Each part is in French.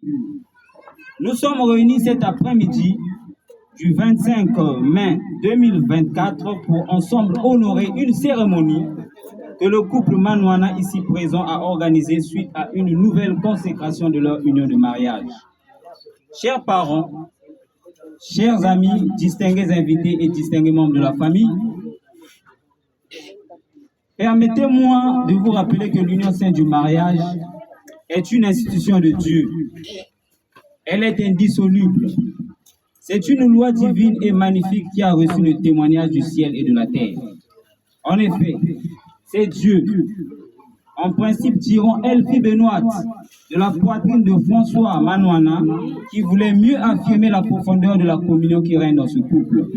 Nous sommes réunis cet après-midi du 25 mai 2024 pour ensemble honorer une cérémonie que le couple Manouana ici présent a organisée suite à une nouvelle consécration de leur union de mariage. Chers parents, chers amis, distingués invités et distingués membres de la famille, permettez-moi de vous rappeler que l'union sainte du mariage est une institution de Dieu. Elle est indissoluble. C'est une loi divine et magnifique qui a reçu le témoignage du ciel et de la terre. En effet, c'est Dieu, en principe diront Elfie Benoît, de la poitrine de François Manouana, qui voulait mieux affirmer la profondeur de la communion qui règne dans ce couple.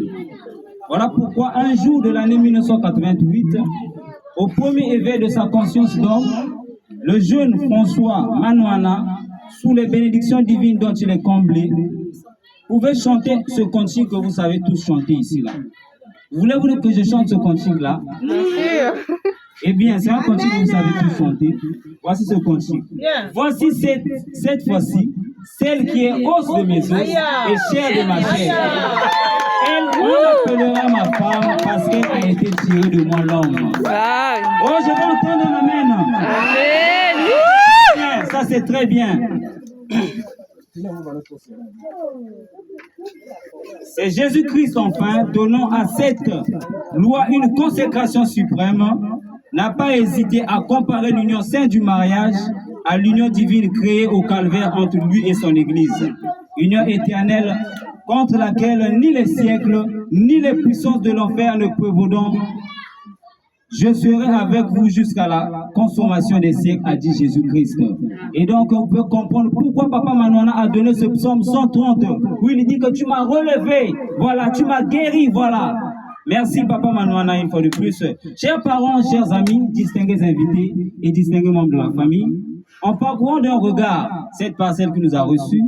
Voilà pourquoi un jour de l'année 1988, au premier éveil de sa conscience d'homme, le jeune François Manouana, sous les bénédictions divines dont il est comblé, pouvait chanter ce cantique que vous savez tous chanter ici là. Voulez-vous que je chante ce cantique-là? Eh bien, c'est un cantique que vous savez tous chanter. Voici ce cantique. Voici cette fois-ci, celle qui est os de mes os et chair de ma chair. Elle, on l'appellera ma femme parce qu'elle a été tirée de mon homme. Oh, je vais entendre un amen. Amen. Ça, c'est très bien. C'est Jésus-Christ enfin, donnant à cette loi une consécration suprême, n'a pas hésité à comparer l'union sainte du mariage à l'union divine créée au calvaire entre lui et son Église. Union éternelle contre laquelle ni les siècles, ni les puissances de l'enfer ne prévaudront. Je serai avec vous jusqu'à la consommation des siècles, a dit Jésus-Christ. Et donc, on peut comprendre pourquoi Papa Manouana a donné ce psaume 130, où il dit que tu m'as relevé, voilà, tu m'as guéri, voilà. Merci Papa Manouana une fois de plus. Chers parents, chers amis, distingués invités et distingués membres de la famille, en parcourant d'un regard cette parcelle qui nous a reçus,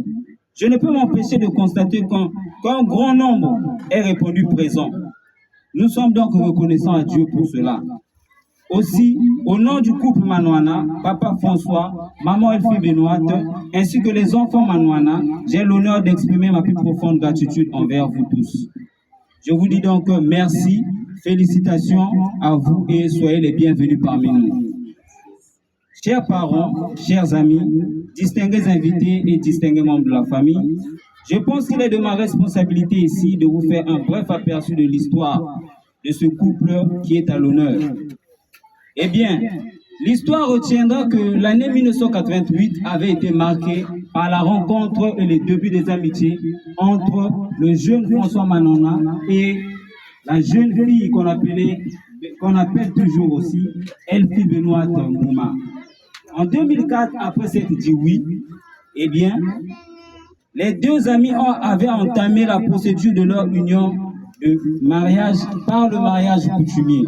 je ne peux m'empêcher de constater qu'un grand nombre est répondu présent. Nous sommes donc reconnaissants à Dieu pour cela. Aussi, au nom du couple Manouana, Papa François, Maman Elfie Benoît, ainsi que les enfants Manouana, j'ai l'honneur d'exprimer ma plus profonde gratitude envers vous tous. Je vous dis donc merci, félicitations à vous et soyez les bienvenus parmi nous. Chers parents, chers amis, distingués invités et distingués membres de la famille, je pense qu'il est de ma responsabilité ici de vous faire un bref aperçu de l'histoire de ce couple qui est à l'honneur. Eh bien, l'histoire retiendra que l'année 1988 avait été marquée par la rencontre et les débuts des amitiés entre le jeune François Manouana et la jeune fille qu'on appelle toujours aussi Elfie Benoît Mbouma. En 2004, après s'être dit oui, eh bien, les deux amis avaient entamé la procédure de leur union de mariage par le mariage coutumier.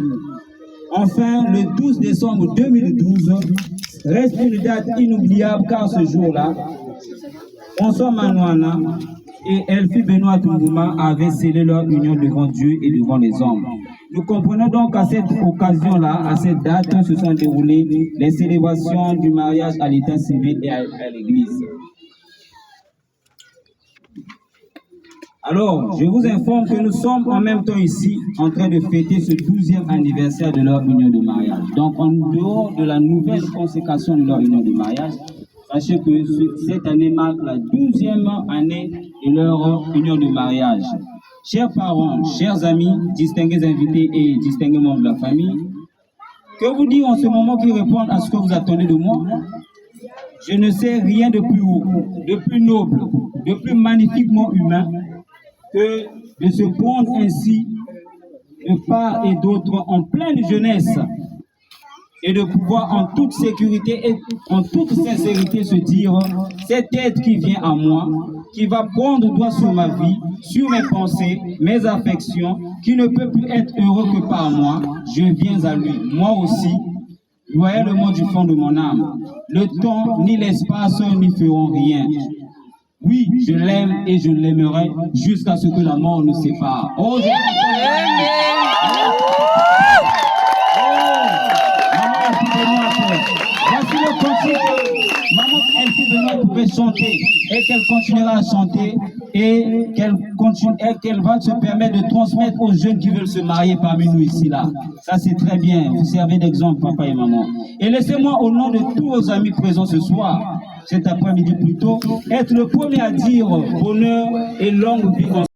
Enfin, le 12 décembre 2012 reste une date inoubliable car ce jour-là, François Manouana et Elfie Benoît Mbouma avaient scellé leur union devant Dieu et devant les hommes. Nous comprenons donc qu'à cette occasion-là, à cette date, se sont déroulées les célébrations du mariage à l'état civil et à l'église. Alors, je vous informe que nous sommes en même temps ici en train de fêter ce 12e anniversaire de leur union de mariage. Donc, en dehors de la nouvelle consécration de leur union de mariage, sachez que cette année marque la 12e année de leur union de mariage. Chers parents, chers amis, distingués invités et distingués membres de la famille, que vous dire en ce moment qui répondent à ce que vous attendez de moi? Je ne sais rien de plus haut, de plus noble, de plus magnifiquement humain que de se prendre ainsi de part et d'autre en pleine jeunesse et de pouvoir en toute sécurité et en toute sincérité se dire cette aide qui vient à moi, qui va prendre doigt sur ma vie, sur mes pensées, mes affections, qui ne peut plus être heureux que par moi, je viens à lui. Moi aussi, loyalement du fond de mon âme. Le temps ni l'espace n'y feront rien. Oui, je l'aime et je l'aimerai jusqu'à ce que la mort nous sépare. Oh, maman Elfie Benoît, voici le cantique. Maman Elfie Benoît pourrait chanter et qu'elle continuera à chanter et qu'elle va se permettre de transmettre aux jeunes qui veulent se marier parmi nous ici là. Ça c'est très bien, vous servez d'exemple papa et maman. Et laissez-moi au nom de tous vos amis présents ce soir, cet après-midi plutôt, être le premier à dire bonheur et longue vie.